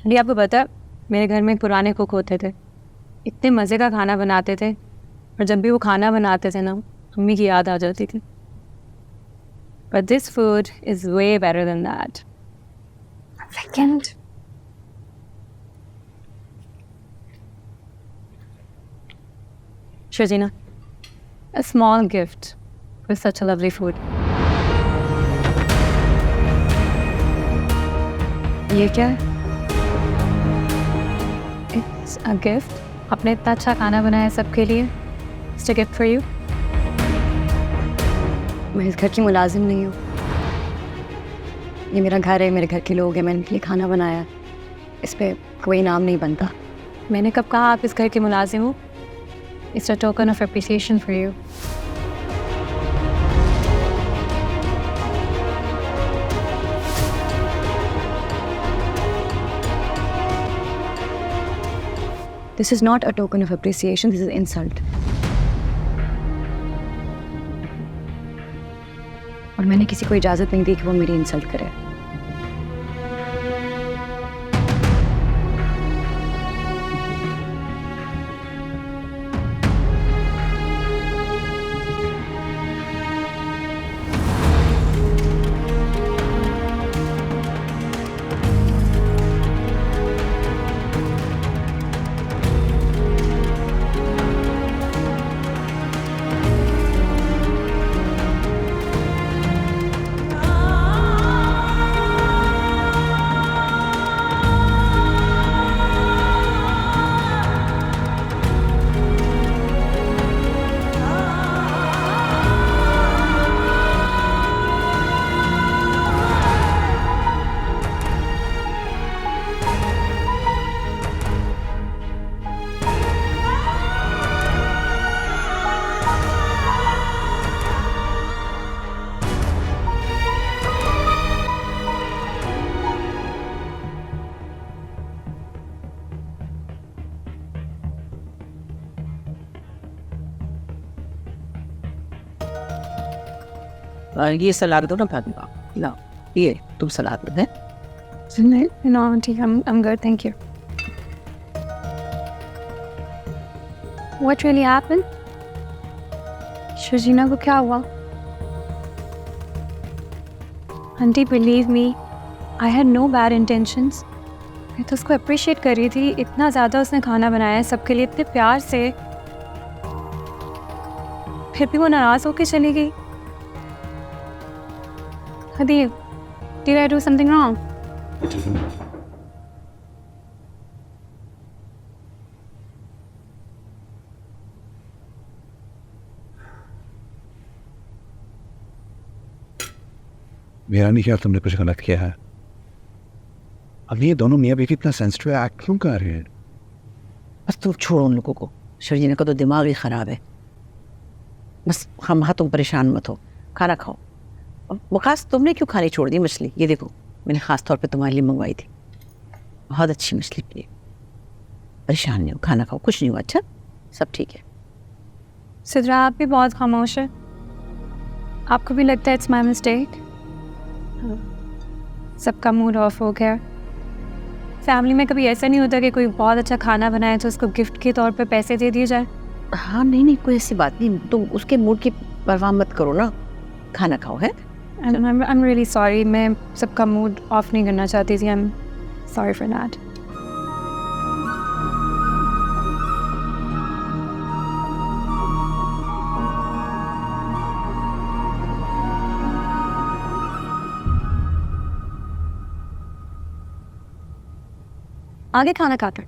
अभी आपको पता है, मेरे घर में एक पुराने कुक होते थे, इतने मज़े का खाना बनाते थे, और जब भी वो खाना बनाते थे ना, मम्मी की याद आ जाती थी। But this food is way better than that. Second. Shazina, a small gift for such a lovely food. ये क्या है? It's a gift. आपने इतना अच्छा खाना बनाया सबके लिए. It's a gift for you. मैं इस घर की मुलाजिम नहीं हूँ. ये मेरा घर है, मेरे घर के लोग हैं, मैंने इनके लिए खाना बनाया. इस पे कोई नाम नहीं बनता. मैंने कब कहा आप इस घर के मुलाजिम हो? It's a token of appreciation for you. This is not a token of appreciation, this is insult. और मैंने किसी को इजाज़त नहीं दी कि वो मेरी इंसल्ट करे. ये सलाद दो ना फातिमा, ला ये तुम सलाद दे. No, auntie, I'm good, thank you. What really happened? शजीना को क्या हुआ? Auntie, believe me, I had no bad intentions. मैं तो उसको अप्रिशिएट कर रही थी, इतना ज़्यादा उसने खाना बनाया है सबके लिए इतने प्यार से, फिर भी वो नाराज़ होकर चली गई. Hadid, did I do something wrong? मेरा नहीं ख्याल तुमने कुछ गलत किया है. अब ये दोनों मियाँ बीवी इतना सेंसिटिव एक्ट क्यों कर रहे हैं? बस तुम छोड़ो उन लोगों को. शर्जीना का तो दिमाग ही ख़राब है. बस हम तुम परेशान मत हो, खाना खाओ. वकास, तुमने क्यों खानी छोड़ दी मछली? ये देखो, मैंने ख़ास तौर पे तुम्हारे लिए मंगवाई थी. बहुत अच्छी मछली थी. परेशान नहीं हो, खाना खाओ, कुछ नहीं हुआ. अच्छा, सब ठीक है. सिद्रा, आप भी बहुत खामोश है. आपको भी लगता है इट्स माई मिस्टेक? सबका मूड ऑफ हो गया. फैमिली में कभी ऐसा नहीं होता कि कोई बहुत अच्छा खाना बनाए तो उसको गिफ्ट के तौर पे पैसे दे दिए जाए? हाँ, नहीं, कोई ऐसी बात नहीं. तुम उसके मूड की परवाह मत करो ना. खाना खाओ. है I'm really sorry. मैं सबका मूड ऑफ नहीं करना चाहती थी. I'm sorry for that. आगे खाना खाकर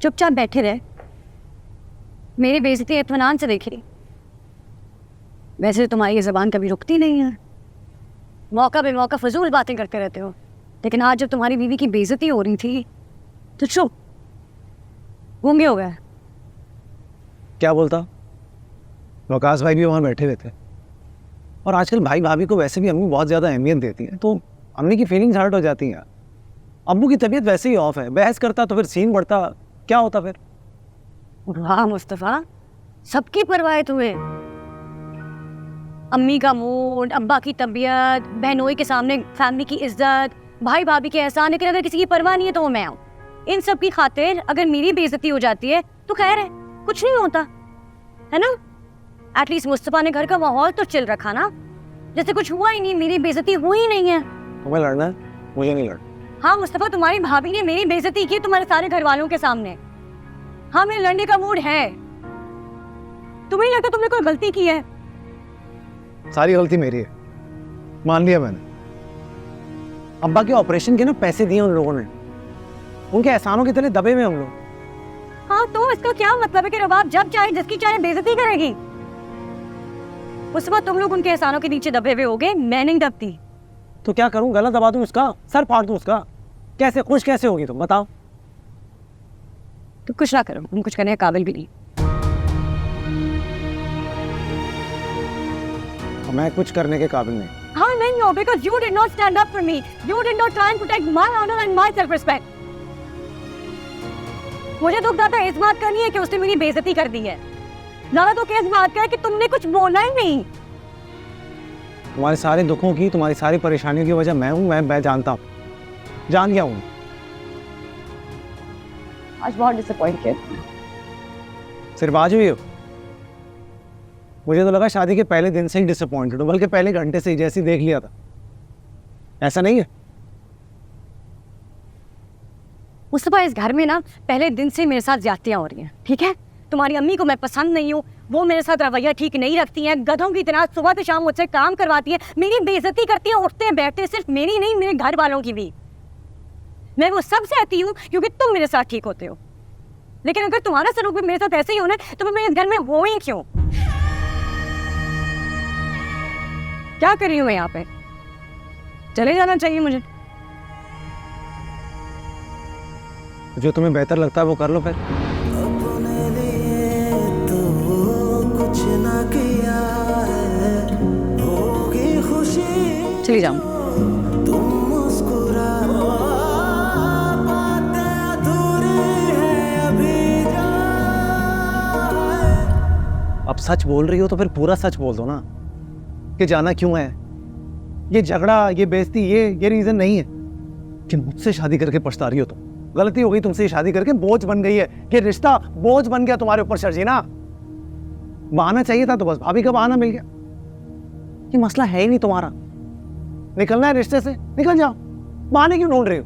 चुपचाप बैठे रहे. मेरी बेइज्जती इत्मीनान से देखी. वैसे तो तुम्हारी ये ज़बान कभी रुकती नहीं है, मौका बे मौका फजूल बातें करते रहते हो, लेकिन आज जब तुम्हारी बीवी की बेइज्जती हो रही थी तो चुप गूंगे हो गए. क्या बोलता? वकास भाई भी वहाँ बैठे हुए थे. और आजकल भाई भाभी को वैसे भी अम्मी बहुत ज़्यादा अहमियत देती है, तो अम्मी की फीलिंग्स हर्ट हो जाती हैं. अम्मू की तबीयत वैसे ही ऑफ है. बहस करता तो फिर सीन बढ़ता, क्या होता फिर? वाह मुस्तफ़ा, सबकी परवाह है तुम्हें. अम्मी का मूड, अब्बा की तबीयत, बहनोई के सामने फैमिली की इज्जत, भाई भाभी के एहसान, लेकिन अगर किसी की परवाह नहीं है तो वो मैं हूँ। इन सब की खातिर अगर मेरी बेइज्जती हो जाती है तो खैर है, कुछ नहीं होता है ना। एटलीस्ट मुस्तफा ने घर का माहौल तो चिल रखा ना, जैसे कुछ हुआ ही नहीं, मेरी बेइज्जती हुई ही नहीं है। तुम्हें लड़ना है, मुझे नहीं लड़ना। हाँ मुस्तफा, तुम्हारी भाभी ने मेरी बेइज्जती की तुम्हारे सारे घर वालों के सामने। हाँ मेरे लड़ने का मूड है। तुम्हें नहीं लगता तुमने कोई गलती की है? सारी गलती मेरी है, मान लिया मैंने। अब्बा के ऑपरेशन के ना पैसे दिए उन लोगों ने, उनके एहसानों के तले दबे हुए हम लोग। हाँ तो इसका क्या मतलब है कि रबाब जब चाहे जिसकी चाहे बेइज्जती करेगी? उस वक्त तुम लोग उनके एहसानों के नीचे दबे हुए होगे, मैं नहीं दबती। तो क्या करूं, गला दबा दूं उसका, सर फाड़ दूं उसका? कैसे खुश कैसे होगी तुम बताओ? तुम कुछ ना करो, तुम कुछ करने के काबिल भी नहीं। मैं कुछ करने के काबिल नहीं। हाँ नहीं हो, because you did not stand up for me. You did not try and protect my honor and my self-respect. मुझे दुख आता है इस बात का नहीं है कि उसने मेरी बेइज्जती कर दी है, ज्यादा दुख इस बात का है कि तुमने कुछ बोला ही नहीं। तुम्हारे सारे दुखों की, तुम्हारी सारी परेशानियों की वजह मैं हूँ, मैं जानता हूँ, जान गया हूँ। आज बहुत डिसअपॉइंट किया। सिर्फ आज हुई हो? मुझे तो लगा शादी के पहले दिन से ही डिसअपॉइंटेड हूँ, बल्कि पहले घंटे से ही जैसे ही देख लिया था। ऐसा नहीं है? मुस्तफा, इस घर में ना पहले दिन से मेरे साथ ज्यादतियां हो रही हैं, ठीक है? तुम्हारी अम्मी को मैं पसंद नहीं हूँ, वो मेरे साथ रवैया ठीक नहीं रखती हैं, गधों की तरह सुबह से शाम मुझसे काम करवाती है, मेरी बेइज्जती करती है, उठते हैं बैठते हैं, सिर्फ मेरी नहीं मेरे घर वालों की भी। मैं वो सब सहती हूँ क्योंकि तुम मेरे साथ ठीक होते हो, लेकिन अगर तुम्हारा सलूक भी मेरे साथ ऐसे ही होना है तो मैं इस घर में हो ही क्यों? क्या कर रही हूँ मैं यहाँ पे? चले जाना चाहिए मुझे। जो तुम्हें बेहतर लगता है वो कर लो फिर। अपने लिए तो कुछ ना किया है, होगी खुशी चली जाऊँ। तुम मुस्कुरा, बातें अधूरी है अभी जाए। अब सच बोल रही हो तो फिर पूरा सच बोल दो ना, कि जाना क्यों है। ये झगड़ा, ये बेइज्जती, ये रीजन नहीं है कि मुझसे शादी करके पछता रही हो तुम। गलती हो गई तुमसे ये शादी करके, बोझ बन गई है ये रिश्ता, बोझ बन गया तुम्हारे ऊपर शर्जीना। बहाना चाहिए था तो बस भाभी का बहाना मिल गया। ये मसला है ही नहीं तुम्हारा, निकलना है रिश्ते से निकल जाओ, बहाने क्यों ढूंढ रहे हो?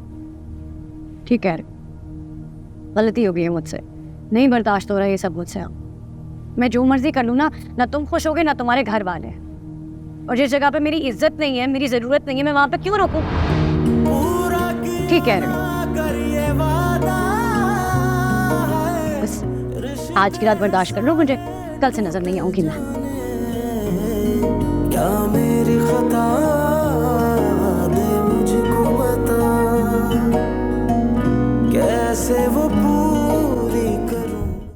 ठीक है, गलती हो गई है मुझसे, नहीं बर्दाश्त हो रहा है ये सब मुझसे। मैं जो मर्जी कर लूँ ना तुम खुश होगे ना तुम्हारे घर वाले, और जिस जगह पे मेरी इज्जत नहीं है, मेरी जरूरत नहीं है, मैं वहां पे क्यों रुकूं? ठीक है, बस आज की रात बर्दाश्त कर लो मुझे, कल से नजर नहीं आऊंगी मैं। क्या मेरी